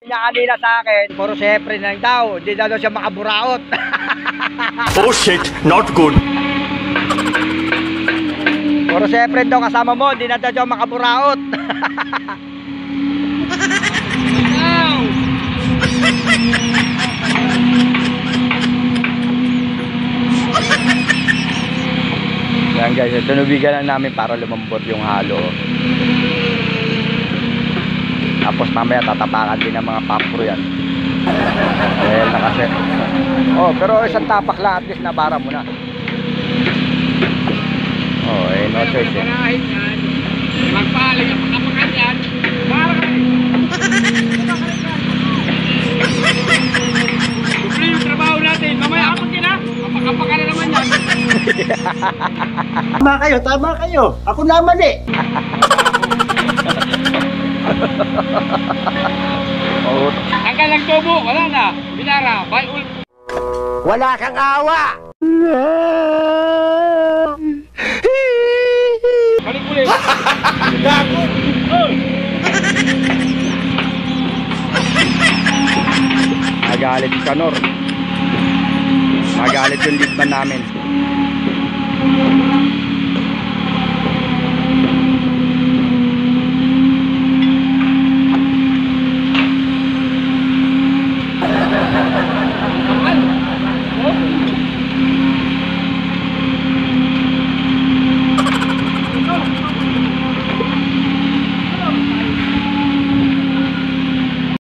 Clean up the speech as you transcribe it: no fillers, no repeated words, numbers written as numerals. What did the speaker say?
Niya kanina sa akin, puro siyempre lang daw, hindi daw siya makaburaot. Oh shit, not good. Puro siyempre daw kasama mo, hindi na daw siya makaburaot. Yan guys, tunubigan lang namin para lumambot yung halo. Tapos mamaya tatapakan din ng mga pampro yan. Dahil na kasi. Oh, pero isang tapak lang at least nabara mo na. Oh, eh no choice eh. Magpahalig ang pagkapakan yan. Para kami. Siyempre yung trabaho natin. Mamaya kapag yun ha. Kapakapakan na naman yan. Tama kayo. Ako naman eh. Oh, Tanggal ng tubo. Wala na. Binara. Bye ul. Wala kang awa. Balik ulit. Gago. nagalit si Kanor. Nagalit yung leadman namin.